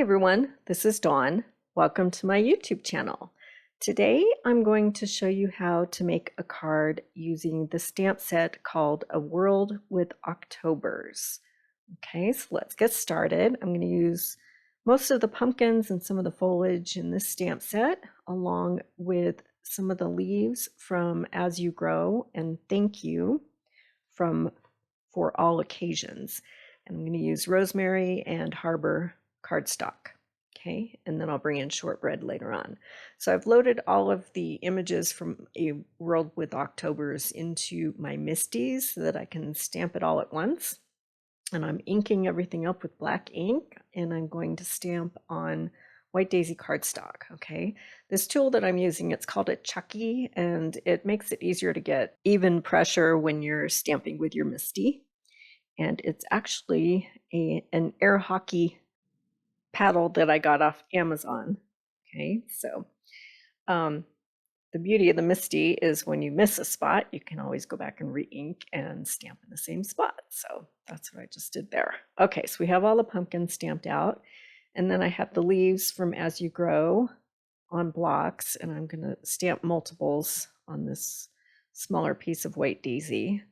everyone, this is Dawn. Welcome to my YouTube channel. Today I'm going to show you how to make a card using the stamp set called A World with Octobers. Okay, so let's get started. I'm going to use most of the pumpkins and some of the foliage in this stamp set, along with some of the leaves from As You Grow and Thank You from For All Occasions. And I'm going to use rosemary and harbor cardstock. Okay, and then I'll bring in shortbread later on. So I've loaded all of the images from A World with Octobers into my Misties so that I can stamp it all at once. And I'm inking everything up with black ink, and I'm going to stamp on white daisy cardstock. Okay, this tool that I'm using, it's called a Chucky, and it makes it easier to get even pressure when you're stamping with your Misty. And it's actually an air hockey paddle that I got off Amazon. Okay, so the beauty of the Misty is when you miss a spot, you can always go back and re-ink and stamp in the same spot. So that's what I just did there. Okay, so we have all the pumpkins stamped out, and then I have the leaves from As You Grow on blocks, and I'm going to stamp multiples on this smaller piece of white daisy.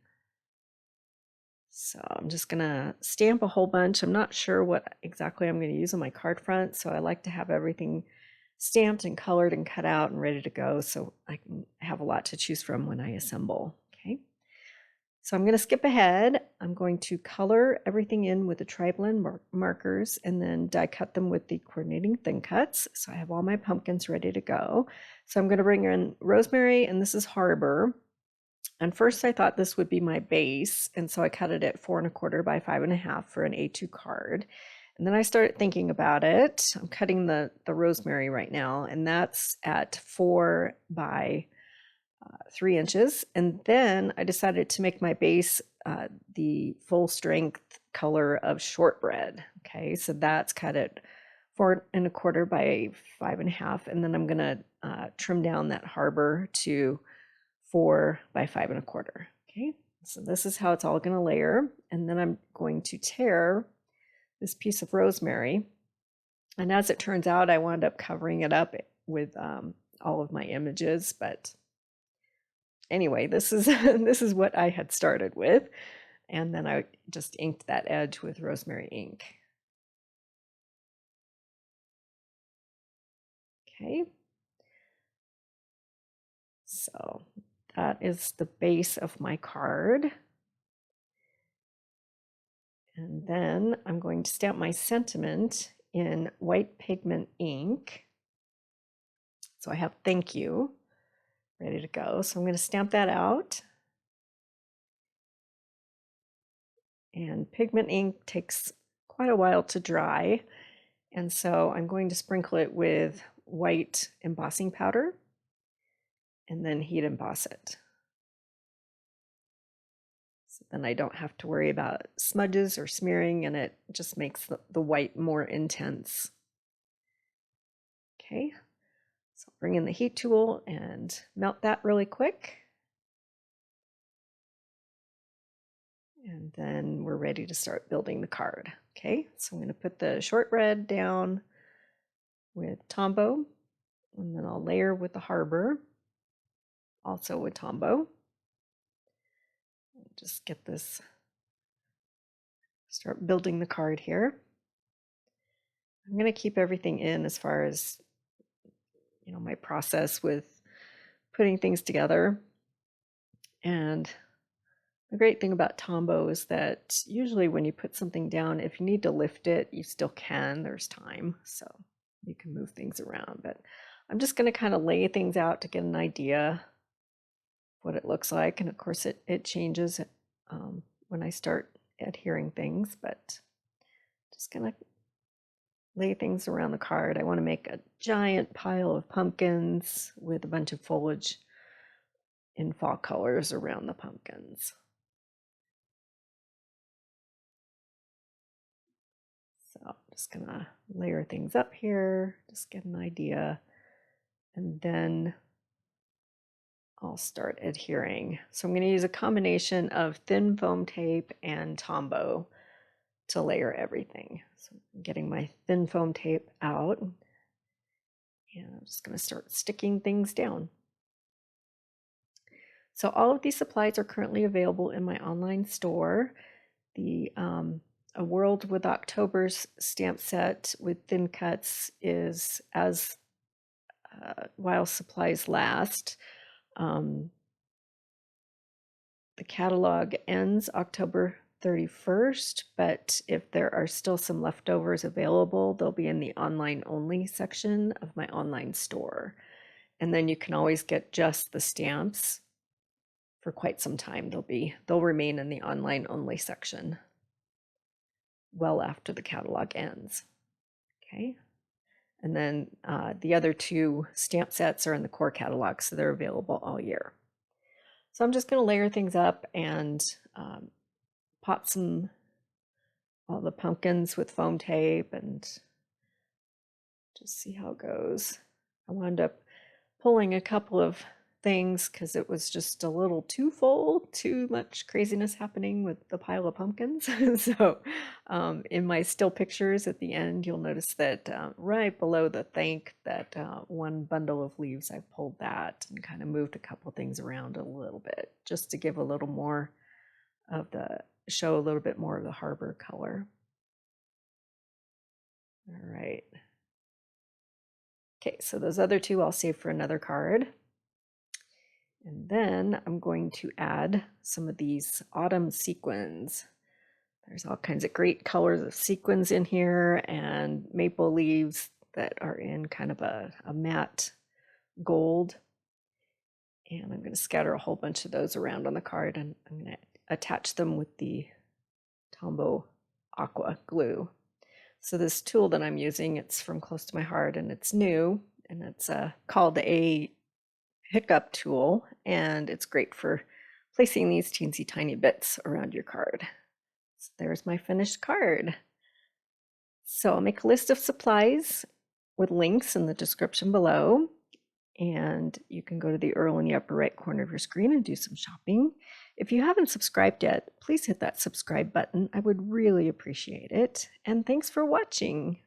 So I'm just going to stamp a whole bunch. I'm not sure what exactly I'm going to use on my card front, so I like to have everything stamped and colored and cut out and ready to go so I can have a lot to choose from when I assemble. Okay, so I'm going to skip ahead. I'm going to color everything in with the triblend markers and then die cut them with the coordinating thin cuts. So I have all my pumpkins ready to go. So I'm going to bring in rosemary, and this is Harbor. And first I thought this would be my base, and so I cut it at 4 1/4 by 5 1/2 for an A2 card. And then I started thinking about it. I'm cutting the rosemary right now, and that's at 4 by 3 inches. And then I decided to make my base the full strength color of shortbread. Okay, so that's cut at 4 1/4 by 5 1/2, and then I'm going to trim down that harbor to 4 by 5 1/4. Okay, so this is how it's all going to layer. And then I'm going to tear this piece of rosemary. And as it turns out, I wound up covering it up with all of my images. But anyway, this is this is what I had started with. And then I just inked that edge with rosemary ink. Okay, so that is the base of my card. And then I'm going to stamp my sentiment in white pigment ink. So I have Thank You ready to go. So I'm going to stamp that out. And pigment ink takes quite a while to dry. And so I'm going to sprinkle it with white embossing powder and then heat emboss it. So then I don't have to worry about smudges or smearing, and it just makes the white more intense. Okay, so I'll bring in the heat tool and melt that really quick. And then we're ready to start building the card. Okay, so I'm going to put the shortbread down with Tombow, and then I'll layer with the harbor, also with Tombow. Just get this, start building the card here. I'm going to keep everything in as far as, you know, my process with putting things together. And the great thing about Tombow is that usually when you put something down, if you need to lift it, you still can. There's time, so you can move things around. But I'm just going to kind of lay things out to get an idea what it looks like. And of course it changes when I start adhering things, but just gonna lay things around the card. I want to make a giant pile of pumpkins with a bunch of foliage in fall colors around the pumpkins. So I'm just gonna layer things up here, just get an idea, and then I'll start adhering. So I'm going to use a combination of thin foam tape and Tombow to layer everything. So I'm getting my thin foam tape out, and I'm just going to start sticking things down. So all of these supplies are currently available in my online store. The A World with Octobers stamp set with thin cuts is as while supplies last. The catalog ends October 31st, but if there are still some leftovers available, they'll be in the online only section of my online store. And then you can always get just the stamps for quite some time. They'll remain in the online only section well after the catalog ends. Okay. And then the other two stamp sets are in the core catalog, so they're available all year. So I'm just going to layer things up and pop all the pumpkins with foam tape and just see how it goes. I wound up pulling a couple of things because it was just a little too full, too much craziness happening with the pile of pumpkins. So in my still pictures at the end, you'll notice that right below the thank, that one bundle of leaves, I pulled that and kind of moved a couple things around a little bit just to give a little more of show a little bit more of the harbor color. All right. Okay, so those other two I'll save for another card. And then I'm going to add some of these autumn sequins. There's all kinds of great colors of sequins in here and maple leaves that are in kind of a matte gold. And I'm going to scatter a whole bunch of those around on the card, and I'm going to attach them with the Tombow Aqua glue. So this tool that I'm using, it's from Close to My Heart, and it's new, and it's called a hiccup tool, and it's great for placing these teensy tiny bits around your card. So there's my finished card. So I'll make a list of supplies with links in the description below, and you can go to the URL in the upper right corner of your screen and do some shopping. If you haven't subscribed yet, please hit that subscribe button. I would really appreciate it. And thanks for watching.